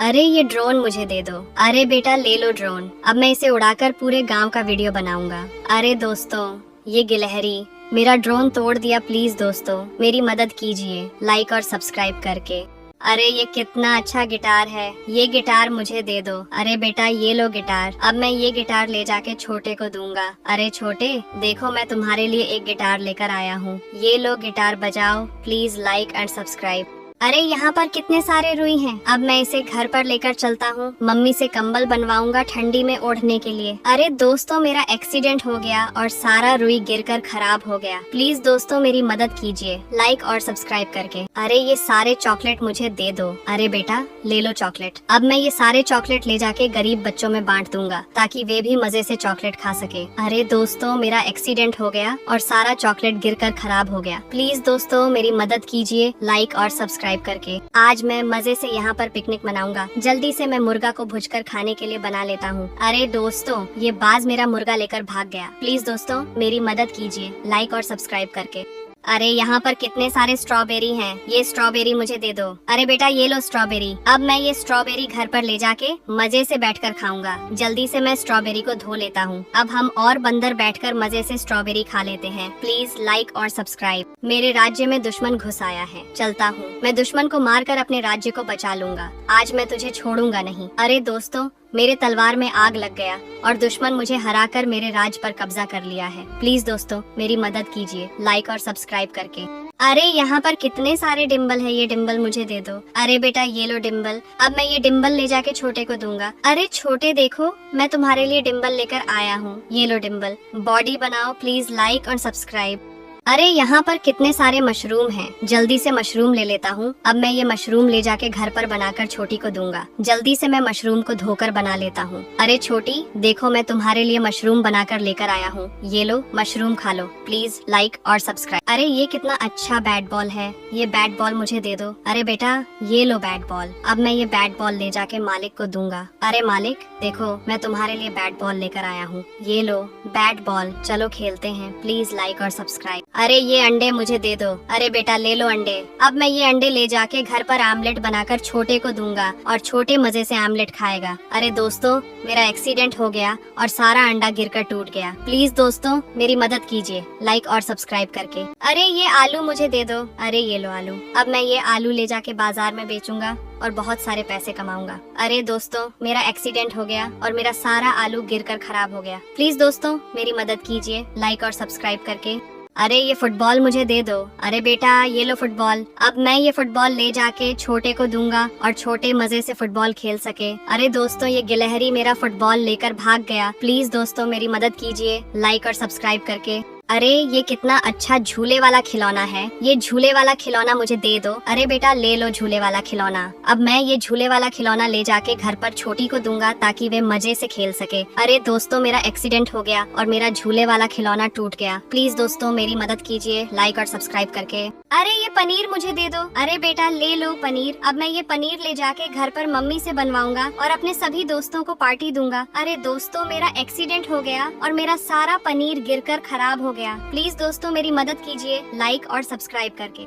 अरे ये ड्रोन मुझे दे दो। अरे बेटा ले लो ड्रोन, अब मैं इसे उड़ाकर पूरे गांव का वीडियो बनाऊंगा। अरे दोस्तों ये गिलहरी मेरा ड्रोन तोड़ दिया, प्लीज दोस्तों मेरी मदद कीजिए लाइक और सब्सक्राइब करके। अरे ये कितना अच्छा गिटार है, ये गिटार मुझे दे दो। अरे बेटा ये लो गिटार, अब मैं ये गिटार ले जाके छोटे को दूंगा। अरे छोटे देखो मैं तुम्हारे लिए एक गिटार लेकर आया हूँ, ये लो गिटार बजाओ, प्लीज लाइक एंड सब्सक्राइब। अरे यहाँ पर कितने सारे रुई हैं, अब मैं इसे घर पर लेकर चलता हूँ, मम्मी से कंबल बनवाऊंगा ठंडी में ओढ़ने के लिए। अरे दोस्तों मेरा एक्सीडेंट हो गया और सारा रुई गिरकर खराब हो गया, प्लीज दोस्तों मेरी मदद कीजिए लाइक और सब्सक्राइब करके। अरे ये सारे चॉकलेट मुझे दे दो। अरे बेटा ले लो चॉकलेट, अब मैं ये सारे चॉकलेट ले जाके गरीब बच्चों में बांट दूंगा ताकि वे भी मजे से चॉकलेट खा सके। अरे दोस्तों मेरा एक्सीडेंट हो गया और सारा चॉकलेट गिरकर खराब हो गया, प्लीज दोस्तों मेरी मदद कीजिए लाइक और सब्सक्राइब करके। आज मैं मजे से यहाँ पर पिकनिक मनाऊंगा, जल्दी से मैं मुर्गा को भुजकर खाने के लिए बना लेता हूँ। अरे दोस्तों ये बाज मेरा मुर्गा लेकर भाग गया, प्लीज दोस्तों मेरी मदद कीजिए लाइक और सब्सक्राइब करके। अरे यहाँ पर कितने सारे स्ट्रॉबेरी हैं, ये स्ट्रॉबेरी मुझे दे दो। अरे बेटा ये लो स्ट्रॉबेरी, अब मैं ये स्ट्रॉबेरी घर पर ले जाके मजे से बैठकर खाऊंगा। जल्दी से मैं स्ट्रॉबेरी को धो लेता हूँ, अब हम और बंदर बैठकर मजे से स्ट्रॉबेरी खा लेते हैं। प्लीज लाइक और सब्सक्राइब। मेरे राज्य में दुश्मन घुस आया है, चलता हूँ मैं दुश्मन को मारकर अपने राज्य को बचा लूंगा। आज मैं तुझे छोड़ूंगा नहीं। अरे दोस्तों मेरे तलवार में आग लग गया और दुश्मन मुझे हराकर मेरे राज पर कब्जा कर लिया है, प्लीज दोस्तों मेरी मदद कीजिए लाइक और सब्सक्राइब करके। अरे यहाँ पर कितने सारे डिम्बल है, ये डिम्बल मुझे दे दो। अरे बेटा ये लो डिम्बल, अब मैं ये डिम्बल ले जाके छोटे को दूंगा। अरे छोटे देखो मैं तुम्हारे लिए डिम्बल लेकर आया हूँ, ये लो डिम्बल, बॉडी बनाओ, प्लीज लाइक और सब्सक्राइब। अरे यहाँ पर कितने सारे मशरूम हैं, जल्दी से मशरूम ले लेता हूँ। अब मैं ये मशरूम ले जाके घर पर बनाकर छोटी को दूंगा। जल्दी से मैं मशरूम को धोकर बना लेता हूँ। अरे छोटी देखो मैं तुम्हारे लिए मशरूम बनाकर लेकर आया हूँ, ये लो मशरूम खा लो, प्लीज लाइक और सब्सक्राइब। अरे ये कितना अच्छा बैट बॉल है, ये बैट बॉल मुझे दे दो। अरे बेटा ये लो बैट बॉल, अब मैं ये बैट बॉल ले जाके मालिक को दूंगा। अरे मालिक देखो मैं तुम्हारे लिए बैट बॉल लेकर आया हूँ, ये लो बैट बॉल, चलो खेलते हैं, प्लीज लाइक और सब्सक्राइब। अरे ये अंडे मुझे दे दो। अरे बेटा ले लो अंडे, अब मैं ये अंडे ले जाके घर पर आमलेट बनाकर छोटे को दूंगा और छोटे मजे से आमलेट खाएगा। अरे दोस्तों मेरा एक्सीडेंट हो गया और सारा अंडा गिरकर टूट गया, प्लीज दोस्तों मेरी मदद कीजिए लाइक और सब्सक्राइब करके। अरे ये आलू मुझे दे दो। अरे ये लो आलू, अब मैं ये आलू ले जाके बाजार में बेचूंगा और बहुत सारे पैसे कमाऊंगा। अरे दोस्तों मेरा एक्सीडेंट हो गया और मेरा सारा आलू गिरकर खराब हो गया, प्लीज दोस्तों मेरी मदद कीजिए लाइक और सब्सक्राइब करके। अरे ये फुटबॉल मुझे दे दो। अरे बेटा ये लो फुटबॉल, अब मैं ये फुटबॉल ले जाके छोटे को दूंगा और छोटे मजे से फुटबॉल खेल सके। अरे दोस्तों ये गिलहरी मेरा फुटबॉल लेकर भाग गया, प्लीज दोस्तों मेरी मदद कीजिए लाइक और सब्सक्राइब करके। अरे ये कितना अच्छा झूले वाला खिलौना है, ये झूले वाला खिलौना मुझे दे दो। अरे बेटा ले लो झूले वाला खिलौना, अब मैं ये झूले वाला खिलौना ले जाके घर पर छोटी को दूंगा ताकि वे मजे से खेल सके। अरे दोस्तों मेरा एक्सीडेंट हो गया और मेरा झूले वाला खिलौना टूट गया, प्लीज दोस्तों मेरी मदद कीजिए लाइक और सब्सक्राइब करके। अरे ये पनीर मुझे दे दो। अरे बेटा ले लो पनीर, अब मैं ये पनीर ले जाके घर पर मम्मी से बनवाऊंगा और अपने सभी दोस्तों को पार्टी दूंगा। अरे दोस्तों मेरा एक्सीडेंट हो गया और मेरा सारा पनीर गिरकर खराब हो गया, प्लीज दोस्तों मेरी मदद कीजिए लाइक और सब्सक्राइब करके।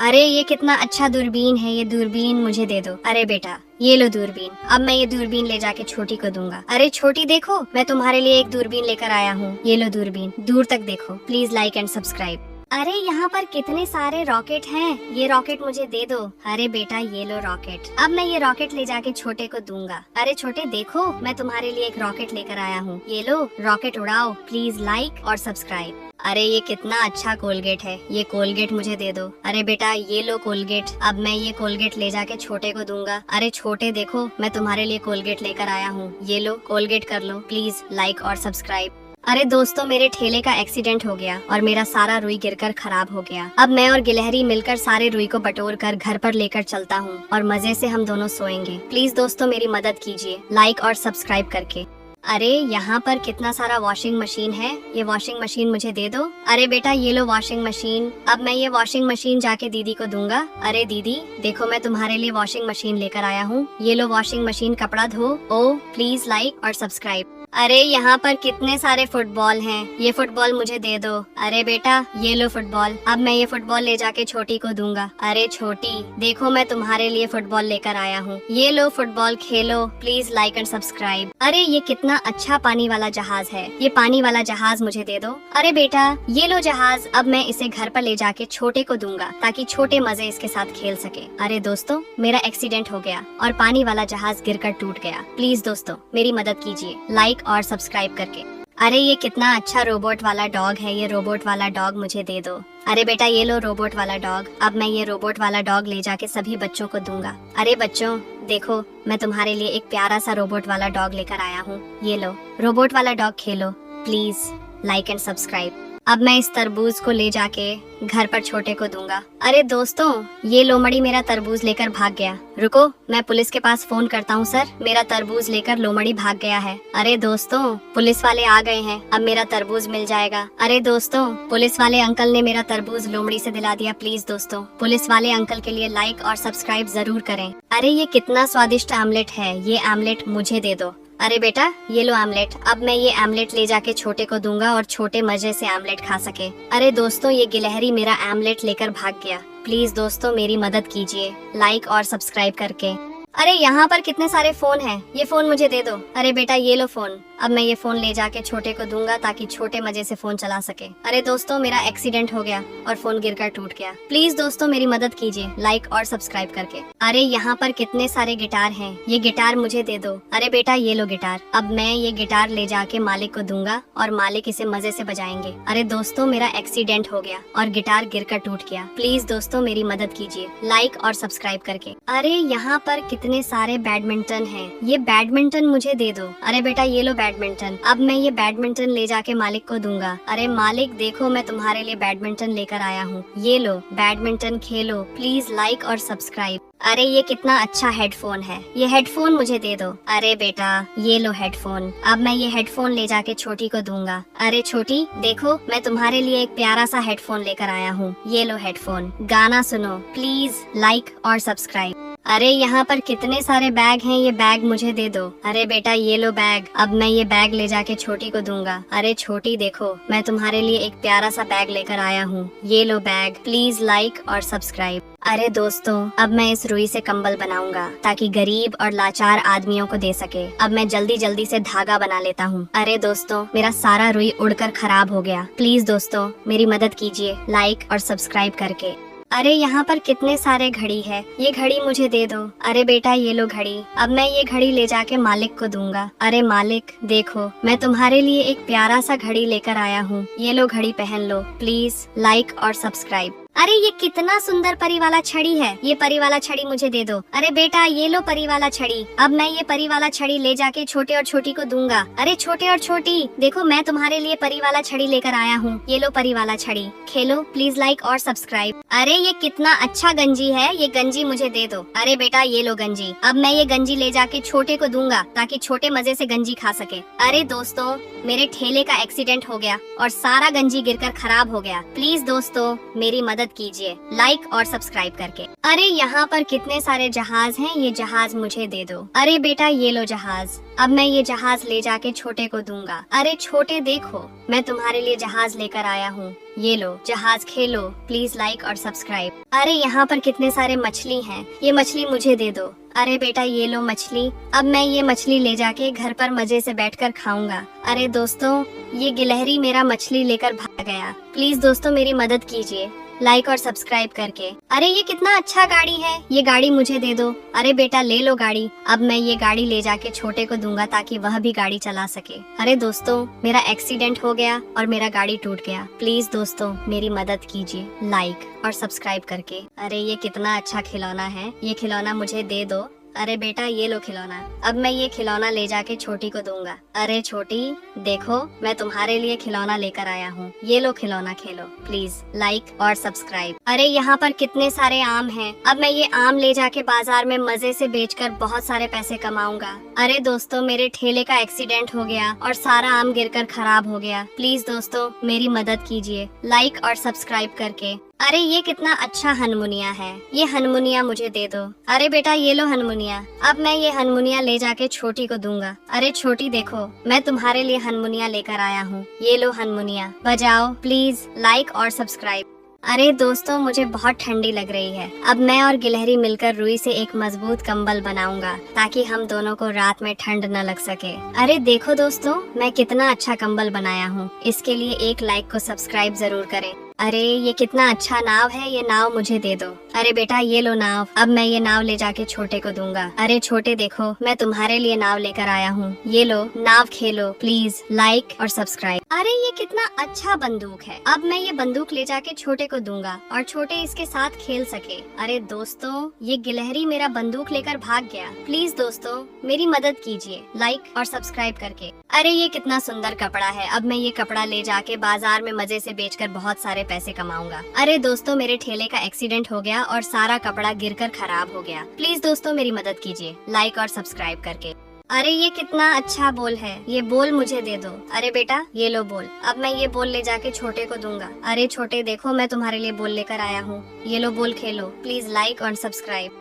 अरे ये कितना अच्छा दूरबीन है, ये दूरबीन मुझे दे दो। अरे बेटा ये लो दूरबीन, अब मैं ये दूरबीन ले जाके छोटी को दूंगा। अरे छोटी देखो मैं तुम्हारे लिए एक दूरबीन लेकर आया हूँ, ये लो दूरबीन, दूर तक देखो, प्लीज लाइक एंड सब्सक्राइब। अरे यहाँ पर कितने सारे रॉकेट हैं, ये रॉकेट मुझे दे दो। अरे बेटा ये लो रॉकेट, अब मैं ये रॉकेट ले जाके छोटे को दूंगा। अरे छोटे देखो मैं तुम्हारे लिए एक रॉकेट लेकर आया हूँ, ये लो रॉकेट उड़ाओ, प्लीज लाइक और सब्सक्राइब। अरे ये कितना अच्छा कोलगेट है, ये कोलगेट मुझे दे दो। अरे बेटा ये लो कोलगेट, अब मैं ये कोलगेट ले जाके छोटे को दूंगा। अरे छोटे देखो मैं तुम्हारे लिए कोलगेट लेकर आया हूँ, ये लो कोलगेट कर लो, प्लीज लाइक और सब्सक्राइब। अरे दोस्तों मेरे ठेले का एक्सीडेंट हो गया और मेरा सारा रुई गिरकर खराब हो गया। अब मैं और गिलहरी मिलकर सारे रुई को बटोर कर घर पर लेकर चलता हूँ और मजे से हम दोनों सोएंगे। प्लीज दोस्तों मेरी मदद कीजिए लाइक और सब्सक्राइब करके। अरे यहाँ पर कितना सारा वॉशिंग मशीन है, ये वॉशिंग मशीन मुझे दे दो। अरे बेटा ये लो वॉशिंग मशीन, अब मैं ये वॉशिंग मशीन जाके दीदी को दूंगा। अरे दीदी देखो मैं तुम्हारे लिए वॉशिंग मशीन लेकर आया हूँ, ये लो वॉशिंग मशीन, कपड़ा धो, ओ प्लीज लाइक और सब्सक्राइब। अरे यहाँ पर कितने सारे फुटबॉल हैं, ये फुटबॉल मुझे दे दो। अरे बेटा ये लो फुटबॉल, अब मैं ये फुटबॉल ले जाके छोटी को दूंगा। अरे छोटी देखो मैं तुम्हारे लिए फुटबॉल लेकर आया हूँ, ये लो football Khelo, please like and subscribe. अरे ये कितना अच्छा पानी वाला जहाज है, ये पानी वाला जहाज मुझे दे दो। अरे बेटा ये लो जहाज, अब मैं इसे घर पर ले जाके छोटे को दूंगा ताकि छोटे मजे इसके साथ खेल सके। अरे दोस्तों मेरा एक्सीडेंट हो गया और पानी वाला जहाज गिरकर टूट गया। प्लीज दोस्तों मेरी मदद कीजिए लाइक और सब्सक्राइब करके। अरे ये कितना अच्छा रोबोट वाला डॉग है, ये रोबोट वाला डॉग मुझे दे दो। अरे बेटा ये लो रोबोट वाला डॉग, अब मैं ये रोबोट वाला डॉग ले जाके सभी बच्चों को दूंगा। अरे बच्चों देखो मैं तुम्हारे लिए एक प्यारा सा रोबोट वाला डॉग लेकर आया हूँ, ये लो रोबोट वाला dog Khelo, please like and subscribe. अब मैं इस तरबूज को ले जाके घर पर छोटे को दूंगा। अरे दोस्तों ये लोमड़ी मेरा तरबूज लेकर भाग गया, रुको मैं पुलिस के पास फोन करता हूँ। सर मेरा तरबूज लेकर लोमड़ी भाग गया है। अरे दोस्तों पुलिस वाले आ गए हैं, अब मेरा तरबूज मिल जाएगा। अरे दोस्तों पुलिस वाले अंकल ने मेरा तरबूज लोमड़ी से दिला दिया। प्लीज दोस्तों पुलिस वाले अंकल के लिए लाइक और सब्सक्राइब जरूर करें। अरे ये कितना स्वादिष्ट आमलेट है, ये आमलेट मुझे दे दो। अरे बेटा ये लो आमलेट, अब मैं ये आमलेट ले जाके छोटे को दूंगा और छोटे मजे से आमलेट खा सके। अरे दोस्तों ये गिलहरी मेरा आमलेट लेकर भाग गया, प्लीज दोस्तों मेरी मदद कीजिए लाइक और सब्सक्राइब करके। अरे यहाँ पर कितने सारे फोन हैं, ये फोन मुझे दे दो। अरे बेटा ये लो फोन, अब मैं ये फोन ले जाके छोटे को दूंगा ताकि छोटे मजे से फोन चला सके। अरे दोस्तों मेरा एक्सीडेंट हो गया और फोन गिरकर टूट गया, प्लीज दोस्तों मेरी मदद कीजिए लाइक और सब्सक्राइब करके। अरे यहाँ पर कितने सारे गिटार हैं, ये गिटार मुझे दे दो। अरे बेटा ये लो गिटार, अब मैं ये गिटार ले जाके मालिक को दूंगा और मालिक इसे मजे से बजाएंगे। अरे दोस्तों मेरा एक्सीडेंट हो गया और गिटार गिरकर टूट गया, प्लीज दोस्तों मेरी मदद कीजिए लाइक और सब्सक्राइब करके। अरे यहाँ पर कितने सारे बैडमिंटन हैं, ये बैडमिंटन मुझे दे दो। अरे बेटा ये लो बैडमिंटन, अब मैं ये बैडमिंटन ले जाके मालिक को दूंगा। अरे मालिक देखो मैं तुम्हारे लिए बैडमिंटन लेकर आया हूँ, ये लो बैडमिंटन खेलो, प्लीज लाइक और सब्सक्राइब। अरे ये कितना अच्छा हेडफोन है, ये हेडफोन मुझे दे दो। अरे बेटा ये लो हेडफोन, अब मैं ये हेडफोन ले जाके छोटी को दूंगा। अरे छोटी देखो मैं तुम्हारे लिए एक प्यारा सा हेडफोन लेकर आया हूँ, ये लो हेडफोन, गाना सुनो, प्लीज लाइक और सब्सक्राइब। अरे यहाँ पर कितने सारे बैग हैं, ये बैग मुझे दे दो। अरे बेटा ये लो बैग, अब मैं ये बैग ले जाके छोटी को दूंगा। अरे छोटी देखो मैं तुम्हारे लिए एक प्यारा सा बैग लेकर आया हूँ, ये लो बैग, प्लीज लाइक और सब्सक्राइब। अरे दोस्तों अब मैं इस रुई से कंबल बनाऊंगा ताकि गरीब और लाचार आदमियों को दे सके। अब मैं जल्दी जल्दी से धागा बना लेता हूँ। अरे दोस्तों मेरा सारा रुई उड़कर खराब हो गया, प्लीज दोस्तों मेरी मदद कीजिए लाइक और सब्सक्राइब करके। अरे यहाँ पर कितने सारे घड़ी है, ये घड़ी मुझे दे दो। अरे बेटा ये लो घड़ी, अब मैं ये घड़ी ले जाके मालिक को दूंगा। अरे मालिक देखो मैं तुम्हारे लिए एक प्यारा सा घड़ी लेकर आया हूँ, ये लो घड़ी पहन लो, प्लीज लाइक और सब्सक्राइब। अरे ये कितना सुंदर परी वाला छड़ी है, ये परी वाला छड़ी मुझे दे दो। अरे बेटा ये लो परी वाला छड़ी, अब मैं ये परी वाला छड़ी ले जाके छोटे और छोटी को दूंगा। अरे छोटे और छोटी देखो मैं तुम्हारे लिए परी वाला छड़ी लेकर आया हूँ, ये लो परी वाला छड़ी, खेलो, प्लीज लाइक और सब्सक्राइब। अरे ये कितना अच्छा गंजी है, ये गंजी मुझे दे दो। अरे बेटा ये लो गंजी, अब मैं ये गंजी ले जाके छोटे को दूंगा ताकि छोटे मजे से गंजी खा सके। अरे दोस्तों मेरे ठेले का एक्सीडेंट हो गया और सारा गंजी गिरकर खराब हो गया, प्लीज दोस्तों मेरी मदद कीजिए लाइक और सब्सक्राइब करके। अरे यहाँ पर कितने सारे जहाज हैं, ये जहाज मुझे दे दो। अरे बेटा ये लो जहाज, अब मैं ये जहाज ले जाके छोटे को दूंगा। अरे छोटे देखो मैं तुम्हारे लिए जहाज लेकर आया हूँ, ये लो जहाज खेलो, प्लीज लाइक और सब्सक्राइब। अरे यहाँ पर कितने सारे मछली हैं, ये मछली मुझे दे दो। अरे बेटा ये लो मछली, अब मैं ये मछली ले जाके घर पर मजे से बैठकर खाऊंगा। अरे दोस्तों ये गिलहरी मेरा मछली लेकर भाग गया, प्लीज दोस्तों मेरी मदद कीजिए लाइक और सब्सक्राइब करके। अरे ये कितना अच्छा गाड़ी है, ये गाड़ी मुझे दे दो। अरे बेटा ले लो गाड़ी, अब मैं ये गाड़ी ले जाके छोटे को दूंगा ताकि वह भी गाड़ी चला सके। अरे दोस्तों मेरा एक्सीडेंट हो गया और मेरा गाड़ी टूट गया, प्लीज दोस्तों मेरी मदद कीजिए लाइक और सब्सक्राइब करके। अरे ये कितना अच्छा खिलौना है, ये खिलौना मुझे दे दो। अरे बेटा ये लो खिलौना, अब मैं ये खिलौना ले जाके छोटी को दूंगा। अरे छोटी देखो मैं तुम्हारे लिए खिलौना लेकर आया हूँ, ये लो खिलौना खेलो, प्लीज लाइक और सब्सक्राइब। अरे यहाँ पर कितने सारे आम हैं, अब मैं ये आम ले जाके बाजार में मजे से बेचकर बहुत सारे पैसे कमाऊंगा। अरे दोस्तों मेरे ठेले का एक्सीडेंट हो गया और सारा आम गिरकर खराब हो गया, प्लीज दोस्तों मेरी मदद कीजिए लाइक और सब्सक्राइब करके। अरे ये कितना अच्छा हनमुनिया है, ये हनमुनिया मुझे दे दो। अरे बेटा ये लो हनमुनिया, अब मैं ये हनमुनिया ले जाके छोटी को दूंगा। अरे छोटी देखो, मैं तुम्हारे लिए हनमुनिया लेकर आया हूँ, ये लो हनमुनिया, बजाओ प्लीज लाइक और सब्सक्राइब। अरे दोस्तों मुझे बहुत ठंडी लग रही है, अब मैं और गिलहरी मिलकर रुई से एक मजबूत कंबल बनाऊंगा ताकि हम दोनों को रात में ठंड न लग सके। अरे देखो दोस्तों मैं कितना अच्छा कंबल बनाया हूँ, इसके लिए एक लाइक को सब्सक्राइब जरूर करें। अरे ये कितना अच्छा नाव है, ये नाव मुझे दे दो। अरे बेटा ये लो नाव, अब मैं ये नाव ले जाके छोटे को दूंगा। अरे छोटे देखो, मैं तुम्हारे लिए नाव लेकर आया हूँ, ये लो नाव खेलो, प्लीज लाइक और सब्सक्राइब। अरे ये कितना अच्छा बंदूक है, अब मैं ये बंदूक ले जाके छोटे को दूंगा और छोटे इसके साथ खेल सके। अरे दोस्तों ये गिलहरी मेरा बंदूक लेकर भाग गया, प्लीज दोस्तों मेरी मदद कीजिए लाइक और सब्सक्राइब करके। अरे ये कितना सुंदर कपड़ा है, अब मैं ये कपड़ा ले जाके बाजार में मजे से बेचकर बहुत सारे पैसे कमाऊंगा। अरे दोस्तों मेरे ठेले का एक्सीडेंट हो गया और सारा कपड़ा गिरकर खराब हो गया, प्लीज दोस्तों मेरी मदद कीजिए लाइक और सब्सक्राइब करके। अरे ये कितना अच्छा बोल है, ये बोल मुझे दे दो। अरे बेटा ये लो बोल, अब मैं ये बोल ले जाके छोटे को दूंगा। अरे छोटे देखो, मैं तुम्हारे लिए बोल लेकर आया हूँ, ये लो बोल खेलो, प्लीज लाइक और सब्सक्राइब।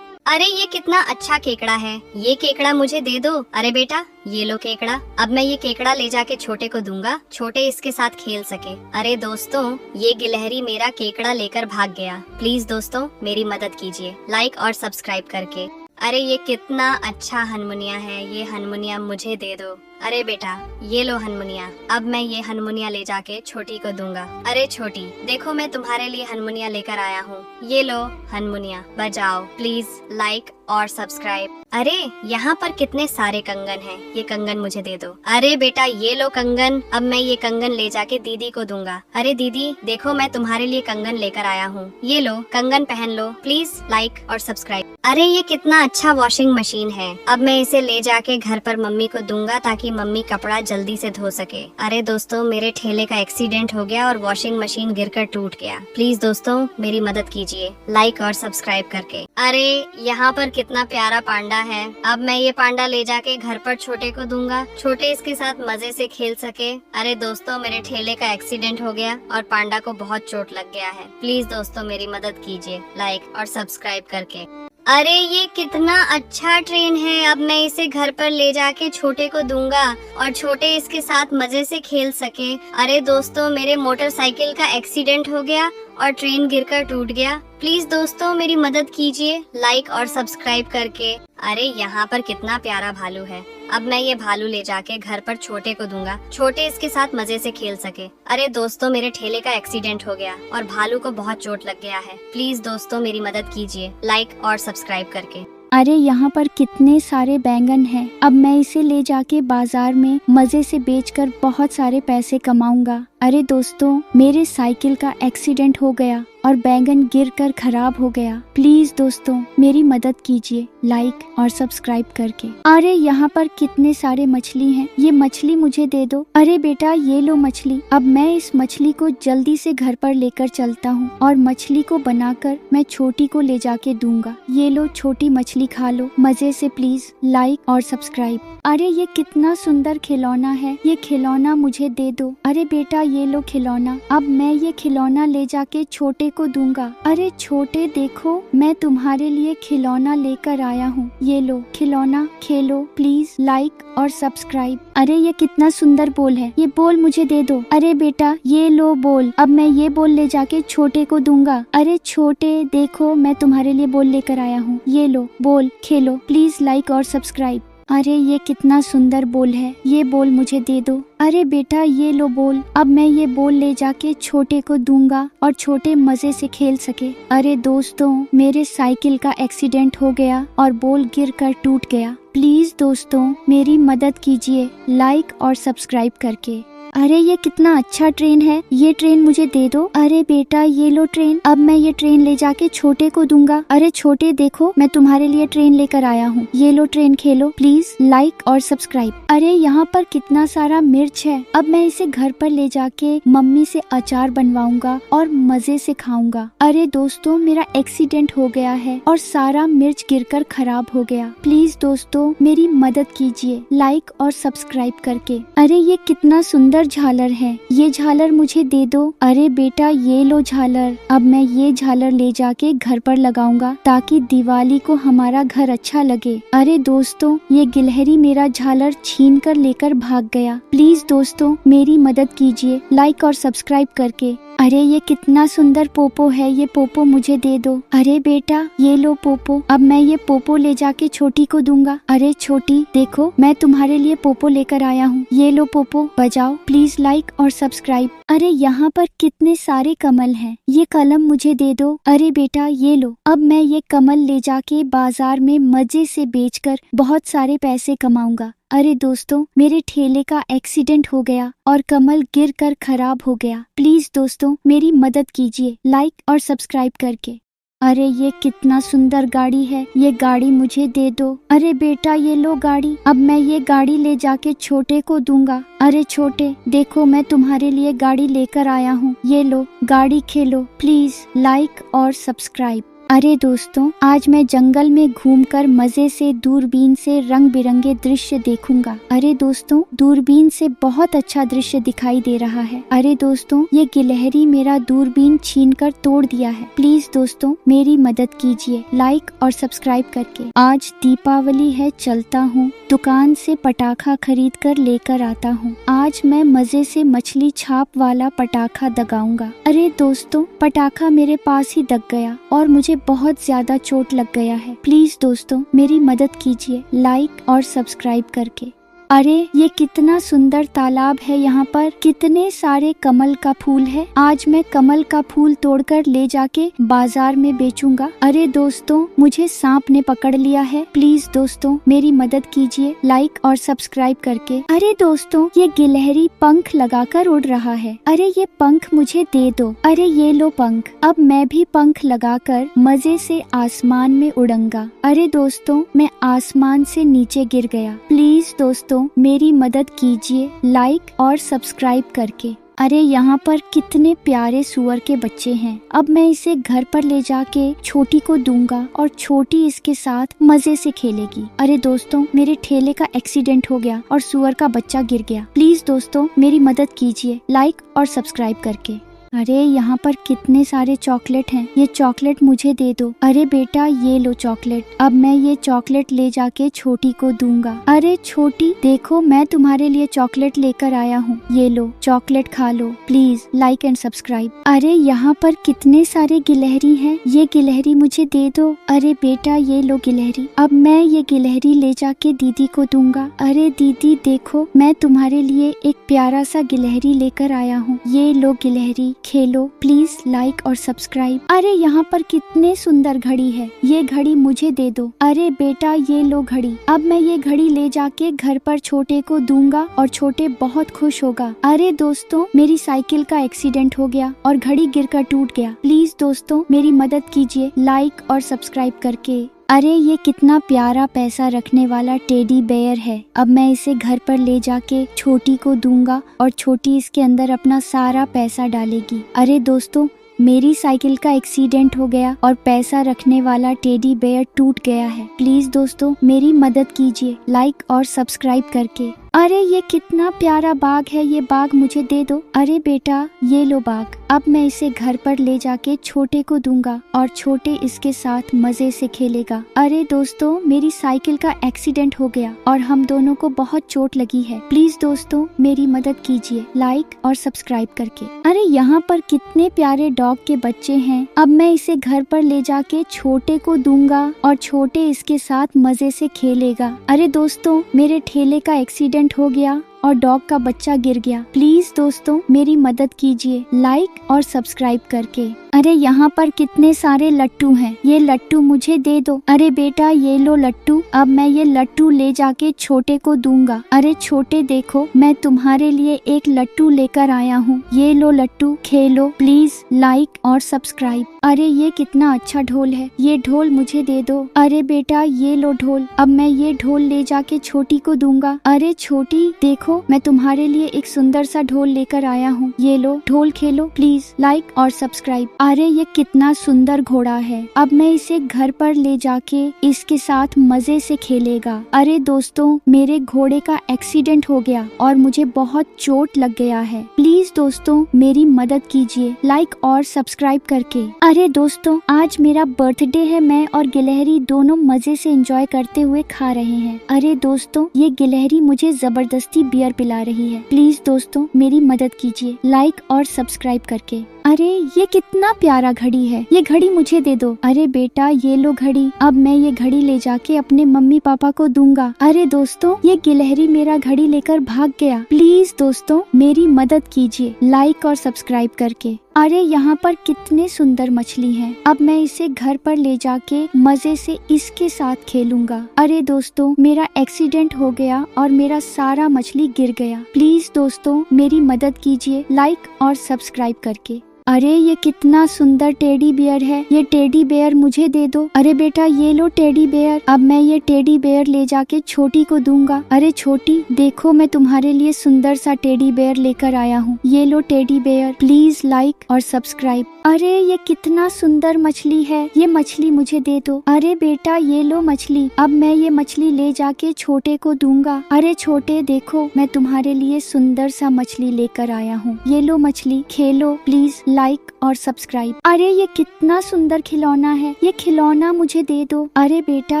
अरे ये कितना अच्छा केकड़ा है, ये केकड़ा मुझे दे दो। अरे बेटा ये लो केकड़ा, अब मैं ये केकड़ा ले जाके छोटे को दूंगा, छोटे इसके साथ खेल सके। अरे दोस्तों ये गिलहरी मेरा केकड़ा लेकर भाग गया, प्लीज दोस्तों मेरी मदद कीजिए लाइक और सब्सक्राइब करके। अरे ये कितना अच्छा हनमुनिया है, ये हनमुनिया मुझे दे दो। अरे बेटा ये लो हनमुनिया, अब मैं ये हनमुनिया ले जाके छोटी को दूंगा। अरे छोटी देखो, मैं तुम्हारे लिए हनमुनिया लेकर आया हूँ, ये लो हनमुनिया, बजाओ प्लीज लाइक और सब्सक्राइब। अरे यहाँ पर कितने सारे कंगन हैं, ये कंगन मुझे दे दो। अरे बेटा ये लो कंगन, अब मैं ये कंगन ले जाके दीदी को दूंगा। अरे दीदी देखो, मैं तुम्हारे लिए कंगन लेकर आया हूँ, ये लो कंगन पहन लो, प्लीज लाइक और सब्सक्राइब। अरे ये कितना अच्छा वॉशिंग मशीन है, अब मैं इसे ले जाके घर पर मम्मी को दूंगा ताकि मम्मी कपड़ा जल्दी से धो सके। अरे दोस्तों मेरे ठेले का एक्सीडेंट हो गया और वॉशिंग मशीन गिरकर टूट गया, प्लीज दोस्तों मेरी मदद कीजिए लाइक और सब्सक्राइब करके। अरे यहाँ पर कितना प्यारा पांडा है, अब मैं ये पांडा ले जाके घर पर छोटे को दूंगा, छोटे इसके साथ मजे से खेल सके। अरे दोस्तों मेरे ठेले का एक्सीडेंट हो गया और पांडा को बहुत चोट लग गया है, प्लीज दोस्तों मेरी मदद कीजिए लाइक और सब्सक्राइब करके। अरे ये कितना अच्छा ट्रेन है, अब मैं इसे घर पर ले जाके छोटे को दूंगा और छोटे इसके साथ मजे से खेल सके। अरे दोस्तों मेरे मोटरसाइकिल का एक्सीडेंट हो गया और ट्रेन गिरकर टूट गया, प्लीज दोस्तों मेरी मदद कीजिए लाइक और सब्सक्राइब करके। अरे यहाँ पर कितना प्यारा भालू है, अब मैं ये भालू ले जाके घर पर छोटे को दूंगा, छोटे इसके साथ मजे से खेल सके। अरे दोस्तों मेरे ठेले का एक्सीडेंट हो गया और भालू को बहुत चोट लग गया है, प्लीज दोस्तों मेरी मदद कीजिए लाइक और सब्सक्राइब करके। अरे यहाँ पर कितने सारे बैंगन हैं, अब मैं इसे ले जाके बाजार में मजे से बेचकर बहुत सारे पैसे कमाऊंगा। अरे दोस्तों मेरे साइकिल का एक्सीडेंट हो गया और बैंगन गिरकर खराब हो गया, प्लीज दोस्तों मेरी मदद कीजिए लाइक और सब्सक्राइब करके। अरे यहाँ पर कितने सारे मछली हैं, ये मछली मुझे दे दो। अरे बेटा ये लो मछली, अब मैं इस मछली को जल्दी से घर पर लेकर चलता हूँ और मछली को बनाकर मैं छोटी को ले जाके दूंगा। ये लो छोटी मछली खा लो मजे से, प्लीज लाइक और सब्सक्राइब। अरे ये कितना सुंदर खिलौना है, ये खिलौना मुझे दे दो। अरे बेटा ये लो खिलौना, अब मैं ये खिलौना ले जाके छोटे को दूंगा। अरे छोटे देखो, मैं तुम्हारे लिए खिलौना लेकर आया हूँ, ये लो खिलौना खेलो, प्लीज लाइक और सब्सक्राइब। अरे ये कितना सुंदर बोल है, ये बोल मुझे दे दो। अरे बेटा ये लो बोल, अब मैं ये बोल ले जाके छोटे को दूंगा। अरे छोटे देखो, मैं तुम्हारे लिए बोल लेकर आया हूँ, ये लो बोल खेलो, प्लीज लाइक और सब्सक्राइब। अरे ये कितना सुंदर बोल है, ये बोल मुझे दे दो। अरे बेटा ये लो बोल, अब मैं ये बोल ले जाके छोटे को दूंगा और छोटे मजे से खेल सके। अरे दोस्तों मेरे साइकिल का एक्सीडेंट हो गया और बोल गिरकर टूट गया, प्लीज दोस्तों मेरी मदद कीजिए लाइक और सब्सक्राइब करके। अरे ये कितना अच्छा ट्रेन है, ये ट्रेन मुझे दे दो। अरे बेटा ये लो ट्रेन, अब मैं ये ट्रेन ले जाके छोटे को दूंगा। अरे छोटे देखो, मैं तुम्हारे लिए ट्रेन लेकर आया हूँ, ये लो ट्रेन खेलो, प्लीज लाइक और सब्सक्राइब। अरे यहाँ पर कितना सारा मिर्च है, अब मैं इसे घर पर ले जाके मम्मी से अचार बनवाऊंगा और मजे से खाऊंगा। अरे दोस्तों मेरा एक्सीडेंट हो गया है और सारा मिर्च गिरकर खराब हो गया, प्लीज दोस्तों मेरी मदद कीजिए लाइक और सब्सक्राइब करके। अरे ये कितना सुंदर झालर है, ये झालर मुझे दे दो। अरे बेटा ये लो झालर, अब मैं ये झालर ले जाके घर पर लगाऊंगा ताकि दिवाली को हमारा घर अच्छा लगे। अरे दोस्तों, ये गिलहरी मेरा झालर छीन कर लेकर भाग गया। प्लीज दोस्तों मेरी मदद कीजिए लाइक और सब्सक्राइब करके। अरे ये कितना सुंदर पोपो है, ये पोपो मुझे दे दो। अरे बेटा ये लो पोपो, अब मैं ये पोपो ले जाके छोटी को दूंगा। अरे छोटी देखो, मैं तुम्हारे लिए पोपो लेकर आया हूँ, ये लो पोपो, बजाओ प्लीज लाइक और सब्सक्राइब। अरे यहाँ पर कितने सारे कमल हैं, ये कलम मुझे दे दो। अरे बेटा ये लो, अब मैं ये कमल ले जाके बाजार में मजे से बेचकर बहुत सारे पैसे कमाऊंगा। अरे दोस्तों, मेरे ठेले का एक्सीडेंट हो गया और कमल गिरकर खराब हो गया। प्लीज दोस्तों मेरी मदद कीजिए लाइक और सब्सक्राइब करके। अरे ये कितना सुंदर गाड़ी है, ये गाड़ी मुझे दे दो। अरे बेटा ये लो गाड़ी, अब मैं ये गाड़ी ले जाके छोटे को दूंगा। अरे छोटे देखो, मैं तुम्हारे लिए गाड़ी लेकर आया हूँ, ये लो गाड़ी, खेलो प्लीज लाइक और सब्सक्राइब। अरे दोस्तों, आज मैं जंगल में घूमकर मजे से दूरबीन से रंग बिरंगे दृश्य देखूंगा। अरे दोस्तों, दूरबीन से बहुत अच्छा दृश्य दिखाई दे रहा है। अरे दोस्तों, ये गिलहरी मेरा दूरबीन छीनकर तोड़ दिया है। प्लीज दोस्तों मेरी मदद कीजिए लाइक और सब्सक्राइब करके। आज दीपावली है, चलता हूँ दुकान से पटाखा खरीद कर लेकर आता हूँ। आज मैं मजे से मछली छाप वाला पटाखा दगाऊंगा। अरे दोस्तों, पटाखा मेरे पास ही दग गया और मुझे बहुत ज्यादा चोट लग गया है। प्लीज दोस्तों मेरी मदद कीजिए लाइक और सब्सक्राइब करके। अरे ये कितना सुंदर तालाब है, यहाँ पर कितने सारे कमल का फूल है। आज मैं कमल का फूल तोड़कर ले जाके बाजार में बेचूंगा। अरे दोस्तों, मुझे सांप ने पकड़ लिया है। प्लीज दोस्तों मेरी मदद कीजिए लाइक और सब्सक्राइब करके। अरे दोस्तों, ये गिलहरी पंख लगाकर उड़ रहा है। अरे ये पंख मुझे दे दो। अरे ये लो पंख, अब मैं भी पंख लगाकर मजे से आसमान में उड़ूंगा। अरे दोस्तों, मैं आसमान से नीचे गिर गया। प्लीज दोस्तों मेरी मदद कीजिए लाइक और सब्सक्राइब करके। अरे यहाँ पर कितने प्यारे सुअर के बच्चे हैं। अब मैं इसे घर पर ले जाके छोटी को दूंगा और छोटी इसके साथ मजे से खेलेगी। अरे दोस्तों, मेरे ठेले का एक्सीडेंट हो गया और सुअर का बच्चा गिर गया। प्लीज दोस्तों मेरी मदद कीजिए लाइक और सब्सक्राइब करके। अरे यहाँ पर कितने सारे चॉकलेट हैं, ये चॉकलेट मुझे दे दो। अरे बेटा ये लो चॉकलेट, अब मैं ये चॉकलेट ले जाके छोटी को दूंगा। अरे छोटी देखो, मैं तुम्हारे लिए चॉकलेट लेकर आया हूँ, ये लो चॉकलेट खा लो, प्लीज लाइक एंड सब्सक्राइब। अरे यहाँ पर कितने सारे गिलहरी हैं, ये गिलहरी मुझे दे दो। अरे बेटा ये लो गिलहरी, अब मैं ये गिलहरी ले जाके दीदी को दूंगा। अरे दीदी देखो, मैं तुम्हारे लिए एक प्यारा सा गिलहरी लेकर आया हूँ, ये लो गिलहरी, खेलो प्लीज लाइक और सब्सक्राइब। अरे यहाँ पर कितने सुंदर घड़ी है, ये घड़ी मुझे दे दो। अरे बेटा ये लो घड़ी, अब मैं ये घड़ी ले जाके घर पर छोटे को दूंगा और छोटे बहुत खुश होगा। अरे दोस्तों, मेरी साइकिल का एक्सीडेंट हो गया और घड़ी गिरकर टूट गया। प्लीज दोस्तों मेरी मदद कीजिए लाइक और सब्सक्राइब करके। अरे ये कितना प्यारा पैसा रखने वाला टेडी बेयर है। अब मैं इसे घर पर ले जाके छोटी को दूंगा और छोटी इसके अंदर अपना सारा पैसा डालेगी। अरे दोस्तों, मेरी साइकिल का एक्सीडेंट हो गया और पैसा रखने वाला टेडी बेयर टूट गया है। प्लीज दोस्तों मेरी मदद कीजिए लाइक और सब्सक्राइब करके। अरे ये कितना प्यारा बाग है, ये बाग मुझे दे दो। अरे बेटा ये लो बाग, अब मैं इसे घर पर ले जाके छोटे को दूंगा और छोटे इसके साथ मजे से खेलेगा। अरे दोस्तों, मेरी साइकिल का एक्सीडेंट हो गया और हम दोनों को बहुत चोट लगी है। प्लीज दोस्तों मेरी मदद कीजिए लाइक और सब्सक्राइब करके। अरे यहाँ पर कितने प्यारे डॉग के बच्चे हैं। अब मैं इसे घर पर ले जाके छोटे को दूंगा और छोटे इसके साथ मजे से खेलेगा। अरे दोस्तों, मेरे ठेले का एक्सीडेंट हो गया और डॉग का बच्चा गिर गया। प्लीज दोस्तों मेरी मदद कीजिए लाइक और सब्सक्राइब करके। अरे यहाँ पर कितने सारे लट्टू हैं, ये लट्टू मुझे दे दो। अरे बेटा ये लो लट्टू, अब मैं ये लट्टू ले जाके छोटे को दूंगा। अरे छोटे देखो, मैं तुम्हारे लिए एक लट्टू लेकर आया हूँ, ये लो लट्टू, खेलो प्लीज लाइक और सब्सक्राइब। अरे ये कितना अच्छा ढोल है, ये ढोल मुझे दे दो। अरे बेटा ये लो ढोल, अब मैं ये ढोल ले जाके छोटी को दूंगा। अरे छोटी देखो, देखो मैं तुम्हारे लिए एक सुंदर सा ढोल लेकर आया हूँ, ये लो ढोल खेलो, प्लीज लाइक और सब्सक्राइब। अरे ये कितना सुंदर घोड़ा है, अब मैं इसे घर पर ले जाके इसके साथ मजे से खेलेगा। अरे दोस्तों मेरे घोड़े का एक्सीडेंट हो गया और मुझे बहुत चोट लग गया है, प्लीज दोस्तों मेरी मदद कीजिए लाइक और सब्सक्राइब करके। अरे दोस्तों आज मेरा बर्थडे है, मैं और गिलहरी दोनों मजे से एंजॉय करते हुए खा रहे हैं। अरे दोस्तों ये गिलहरी मुझे जबरदस्ती बियर पिला रही है, प्लीज दोस्तों मेरी मदद कीजिए लाइक और सब्सक्राइब करके। अरे ये कितना प्यारा घड़ी है, ये घड़ी मुझे दे दो। अरे बेटा ये लो घड़ी, अब मैं ये घड़ी ले जाके अपने मम्मी पापा को दूंगा। अरे दोस्तों ये गिलहरी मेरा घड़ी लेकर भाग गया, प्लीज दोस्तों मेरी मदद कीजिए लाइक और सब्सक्राइब करके। अरे यहाँ पर कितने सुंदर मछली हैं, अब मैं इसे घर पर ले जाके मजे से इसके साथ खेलूंगा। अरे दोस्तों मेरा एक्सीडेंट हो गया और मेरा सारा मछली गिर गया, प्लीज दोस्तों मेरी मदद कीजिए लाइक और सब्सक्राइब करके। अरे ये कितना सुंदर टेडी बेयर है, ये टेडी बेयर मुझे दे दो। अरे बेटा ये लो टेडी बेयर, अब मैं ये टेडी बेयर ले जाके छोटी को दूंगा। अरे छोटी देखो मैं तुम्हारे लिए सुंदर सा टेडी बेयर लेकर आया हूँ, ये लो टेडी बेयर, प्लीज लाइक और सब्सक्राइब। अरे ये कितना सुंदर मछली है, ये मछली मुझे दे दो। अरे बेटा ये लो मछली, अब मैं ये मछली ले जाके छोटे को दूंगा। अरे छोटे देखो मैं तुम्हारे लिए सुंदर सा मछली लेकर आया हूँ, ये लो मछली खेलो, प्लीज लाइक और सब्सक्राइब। अरे ये कितना सुंदर खिलौना है, ये खिलौना मुझे दे दो। अरे बेटा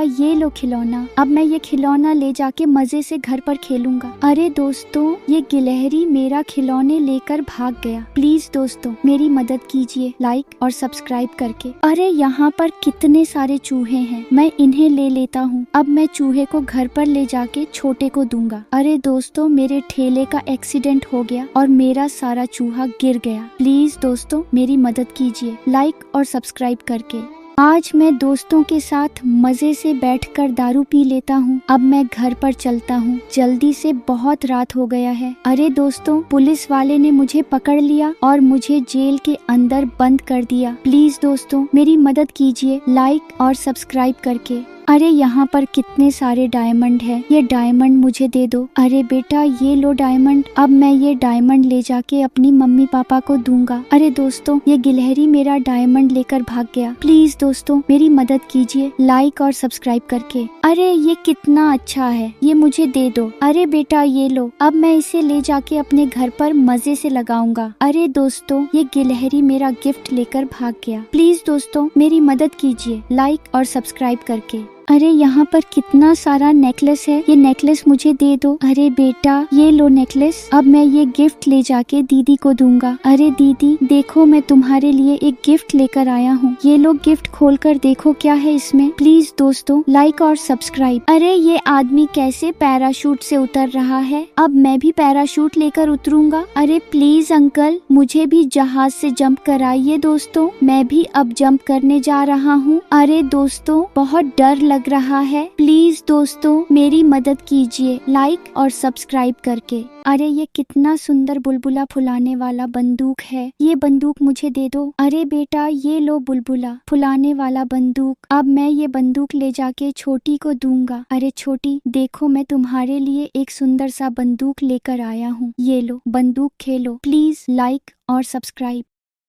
ये लो खिलौना, अब मैं ये खिलौना ले जाके मजे से घर पर खेलूंगा। अरे दोस्तों ये गिलहरी मेरा खिलौने लेकर भाग गया, प्लीज दोस्तों मेरी मदद कीजिए लाइक और सब्सक्राइब करके। अरे यहाँ पर कितने सारे चूहे हैं, मैं इन्हें ले लेता हूँ, अब मैं चूहे को घर पर ले जाके छोटे को दूंगा। अरे दोस्तों मेरे ठेले का एक्सीडेंट हो गया और मेरा सारा चूहा गिर गया, प्लीज दोस्तों मेरी मदद कीजिए लाइक और सब्सक्राइब करके। आज मैं दोस्तों के साथ मजे से बैठकर दारू पी लेता हूँ, अब मैं घर पर चलता हूँ, जल्दी से बहुत रात हो गया है। अरे दोस्तों पुलिस वाले ने मुझे पकड़ लिया और मुझे जेल के अंदर बंद कर दिया, प्लीज दोस्तों मेरी मदद कीजिए लाइक और सब्सक्राइब करके। अरे यहाँ पर कितने सारे डायमंड है, ये डायमंड मुझे दे दो। अरे बेटा ये लो डायमंड, अब मैं ये डायमंड ले जाके अपनी मम्मी पापा को दूंगा। अरे दोस्तों ये गिलहरी मेरा डायमंड लेकर भाग गया, प्लीज दोस्तों मेरी मदद कीजिए लाइक और सब्सक्राइब करके। अरे ये कितना अच्छा है, ये मुझे दे दो। अरे बेटा ये लो, अब मैं इसे ले जाके अपने घर पर मजे से लगाऊंगा। अरे दोस्तों ये गिलहरी मेरा गिफ्ट लेकर भाग गया, प्लीज दोस्तों मेरी मदद कीजिए लाइक और सब्सक्राइब करके। अरे यहाँ पर कितना सारा नेकलेस है, ये नेकलेस मुझे दे दो। अरे बेटा ये लो नेकलेस, अब मैं ये गिफ्ट ले जाके दीदी को दूंगा। अरे दीदी देखो मैं तुम्हारे लिए एक गिफ्ट लेकर आया हूँ, ये लो गिफ्ट खोलकर देखो क्या है इसमें, प्लीज दोस्तों लाइक और सब्सक्राइब। अरे ये आदमी कैसे पैराशूट से उतर रहा है, अब मैं भी पैराशूट लेकर उतरूंगा। अरे प्लीज अंकल मुझे भी जहाज से जंप कराइए दोस्तों, मैं भी अब जंप करने जा रहा हूँ। अरे दोस्तों बहुत डर लग रहा है, प्लीज दोस्तों मेरी मदद कीजिए लाइक और सब्सक्राइब करके। अरे ये कितना सुंदर बुलबुला फुलाने वाला बंदूक है, ये बंदूक मुझे दे दो। अरे बेटा ये लो बुलबुला फुलाने वाला बंदूक, अब मैं ये बंदूक ले जाके छोटी को दूंगा। अरे छोटी देखो मैं तुम्हारे लिए एक सुंदर सा बंदूक लेकर आया हूँ, ये लो बंदूक खेलो, प्लीज लाइक और सब्सक्राइब।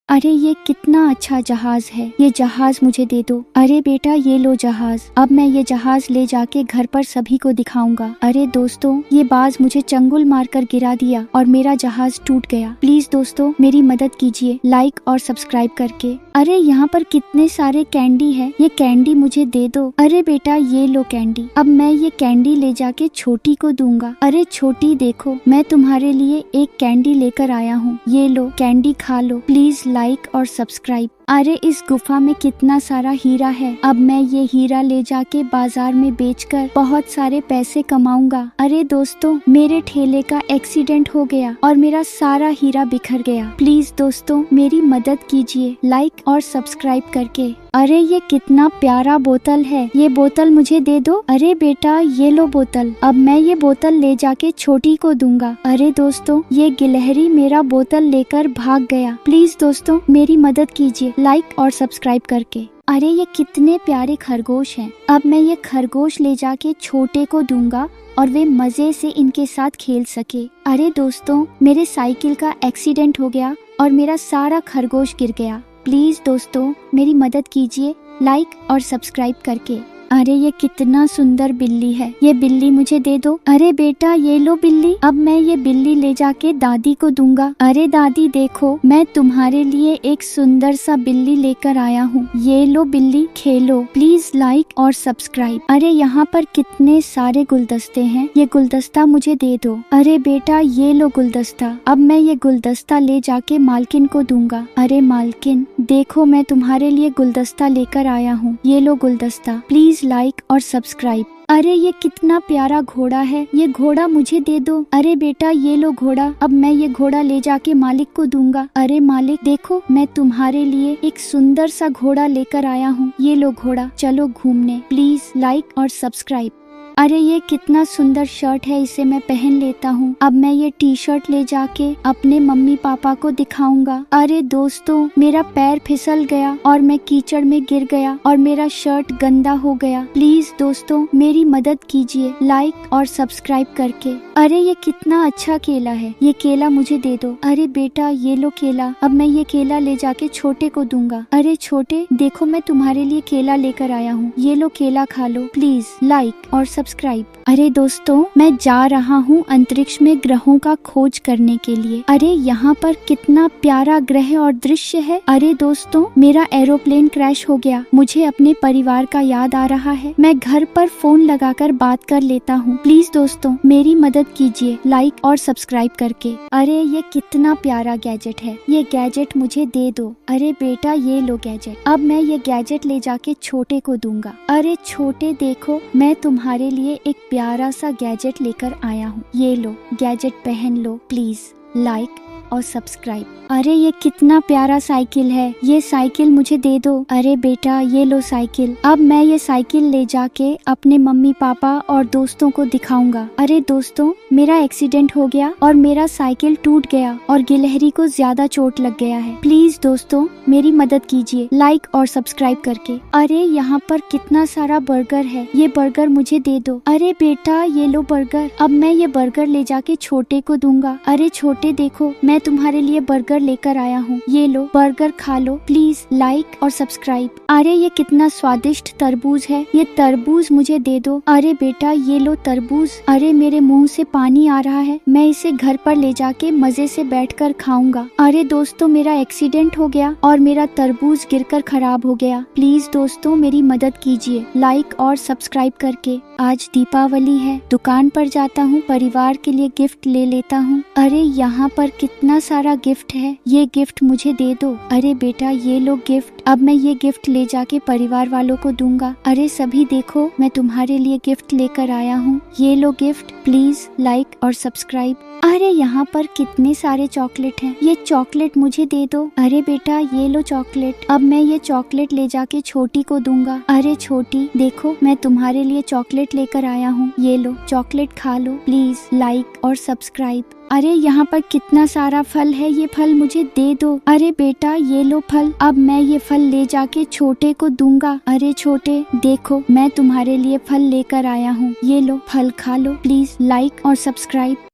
अरे ये कितना अच्छा जहाज है, ये जहाज मुझे दे दो। अरे बेटा ये लो जहाज, अब मैं ये जहाज ले जाके घर पर सभी को दिखाऊंगा। अरे दोस्तों ये बाज मुझे चंगुल मारकर गिरा दिया और मेरा जहाज टूट गया, प्लीज दोस्तों मेरी मदद कीजिए लाइक और सब्सक्राइब करके। अरे यहाँ पर कितने सारे कैंडी है, ये कैंडी मुझे दे दो। अरे बेटा ये लो कैंडी, अब मैं ये कैंडी ले जाके छोटी को दूंगा। अरे छोटी देखो मैं तुम्हारे लिए एक कैंडी लेकर आया हूँ, ये लो कैंडी खा लो, प्लीज लाइक और सब्सक्राइब। अरे इस गुफा में कितना सारा हीरा है, अब मैं ये हीरा ले जाके बाजार में बेचकर बहुत सारे पैसे कमाऊंगा। अरे दोस्तों मेरे ठेले का एक्सीडेंट हो गया और मेरा सारा हीरा बिखर गया, प्लीज दोस्तों मेरी मदद कीजिए लाइक और सब्सक्राइब करके। अरे ये कितना प्यारा बोतल है, ये बोतल मुझे दे दो। अरे बेटा ये लो बोतल, अब मैं ये बोतल ले जाके छोटी को दूंगा। अरे दोस्तों ये गिलहरी मेरा बोतल लेकर भाग गया, प्लीज दोस्तों मेरी मदद कीजिए लाइक और सब्सक्राइब करके। अरे ये कितने प्यारे खरगोश हैं। अब मैं ये खरगोश ले जाके छोटे को दूंगा और वे मजे से इनके साथ खेल सके। अरे दोस्तों, मेरे साइकिल का एक्सीडेंट हो गया और मेरा सारा खरगोश गिर गया। प्लीज दोस्तों मेरी मदद कीजिए लाइक और सब्सक्राइब करके। अरे ये कितना सुंदर बिल्ली है, ये बिल्ली मुझे दे दो। अरे बेटा ये लो बिल्ली। अब मैं ये बिल्ली ले जाके दादी को दूंगा। अरे दादी देखो, मैं तुम्हारे लिए एक सुंदर सा बिल्ली लेकर आया हूँ। ये लो बिल्ली, खेलो। प्लीज लाइक और सब्सक्राइब। अरे यहाँ पर कितने सारे गुलदस्ते हैं, ये गुलदस्ता मुझे दे दो। अरे बेटा ये लो गुलदस्ता। अब मैं ये गुलदस्ता ले जाके मालकिन को दूंगा। अरे मालकिन देखो, मैं तुम्हारे लिए गुलदस्ता लेकर आया हूँ। ये लो गुलदस्ता, प्लीज लाइक और सब्सक्राइब। अरे ये कितना प्यारा घोड़ा है, ये घोड़ा मुझे दे दो। अरे बेटा ये लो घोड़ा। अब मैं ये घोड़ा ले जाके मालिक को दूंगा। अरे मालिक देखो, मैं तुम्हारे लिए एक सुंदर सा घोड़ा लेकर आया हूँ। ये लो घोड़ा, चलो घूमने। प्लीज लाइक और सब्सक्राइब। अरे ये कितना सुंदर शर्ट है, इसे मैं पहन लेता हूँ। अब मैं ये टी शर्ट ले जाके अपने मम्मी पापा को दिखाऊंगा। अरे दोस्तों, मेरा पैर फिसल गया और मैं कीचड़ में गिर गया और मेरा शर्ट गंदा हो गया। प्लीज दोस्तों मेरी मदद कीजिए लाइक और सब्सक्राइब करके। अरे ये कितना अच्छा केला है, ये केला मुझे दे दो। अरे बेटा ये लो केला। अब मैं ये केला ले जाके छोटे को दूंगा। अरे छोटे देखो, मैं तुम्हारे लिए केला लेकर आया हूँ। ये लो केला खा लो। प्लीज लाइक और सब्सक्राइब। अरे दोस्तों, मैं जा रहा हूँ अंतरिक्ष में ग्रहों का खोज करने के लिए। अरे यहाँ पर कितना प्यारा ग्रह और दृश्य है। अरे दोस्तों, मेरा एरोप्लेन क्रैश हो गया, मुझे अपने परिवार का याद आ रहा है। मैं घर पर फोन लगाकर बात कर लेता हूँ। प्लीज दोस्तों मेरी मदद कीजिए लाइक और सब्सक्राइब करके। अरे ये कितना प्यारा गैजेट है, ये गैजेट मुझे दे दो। अरे बेटा ये लो गैजेट। अब मैं ये गैजेट ले जाके छोटे को दूंगा। अरे छोटे देखो, मैं तुम्हारे लिए एक प्यारा सा गैजेट लेकर आया हूँ। ये लो गैजेट, पहन लो। प्लीज लाइक और सब्सक्राइब। अरे ये कितना प्यारा साइकिल है, ये साइकिल मुझे दे दो। अरे बेटा ये लो साइकिल। अब मैं ये साइकिल ले जाके अपने मम्मी पापा और दोस्तों को दिखाऊंगा। अरे दोस्तों, मेरा एक्सीडेंट हो गया और मेरा साइकिल टूट गया और गिलहरी को ज्यादा चोट लग गया है। प्लीज दोस्तों मेरी मदद कीजिए लाइक और सब्सक्राइब करके। अरे यहाँ पर कितना सारा बर्गर है, ये बर्गर मुझे दे दो। अरे बेटा ये लो बर्गर। अब मैं ये बर्गर ले जाके छोटे को दूंगा। अरे छोटे देखो, मैं तुम्हारे लिए बर्गर लेकर आया हूँ। ये लो बर्गर, खा लो। प्लीज लाइक और सब्सक्राइब। अरे ये कितना स्वादिष्ट तरबूज है, ये तरबूज मुझे दे दो। अरे बेटा ये लो तरबूज। अरे मेरे मुंह से पानी आ रहा है, मैं इसे घर पर ले जाके मजे से बैठकर खाऊंगा। अरे दोस्तों, मेरा एक्सीडेंट हो गया और मेरा तरबूज गिरकर खराब हो गया। प्लीज दोस्तों मेरी मदद कीजिए लाइक और सब्सक्राइब करके। आज दीपावली है, दुकान पर जाता हूँ, परिवार के लिए गिफ्ट ले लेता हूँ। अरे यहाँ पर कितना सारा गिफ्ट है, ये गिफ्ट मुझे दे दो। अरे बेटा ये लो गिफ्ट। अब मैं ये गिफ्ट ले जाके परिवार वालों को दूंगा। अरे सभी देखो, मैं तुम्हारे लिए गिफ्ट लेकर आया हूँ। ये लो गिफ्ट, प्लीज लाइक और सब्सक्राइब। अरे यहाँ पर कितने सारे चॉकलेट हैं, ये चॉकलेट मुझे दे दो। अरे बेटा ये लो चॉकलेट। अब मैं ये चॉकलेट ले जाके छोटी को दूंगा। अरे छोटी देखो, मैं तुम्हारे लिए चॉकलेट लेकर आया हूँ। ये लो चॉकलेट, खा लो। प्लीज लाइक और सब्सक्राइब। अरे यहाँ पर कितना सारा फल है, ये फल मुझे दे दो। अरे बेटा ये लो फल। अब मैं ये फल ले जाके छोटे को दूंगा। अरे छोटे देखो, मैं तुम्हारे लिए फल लेकर आया हूँ। ये लो फल, खा लो। प्लीज लाइक और सब्सक्राइब।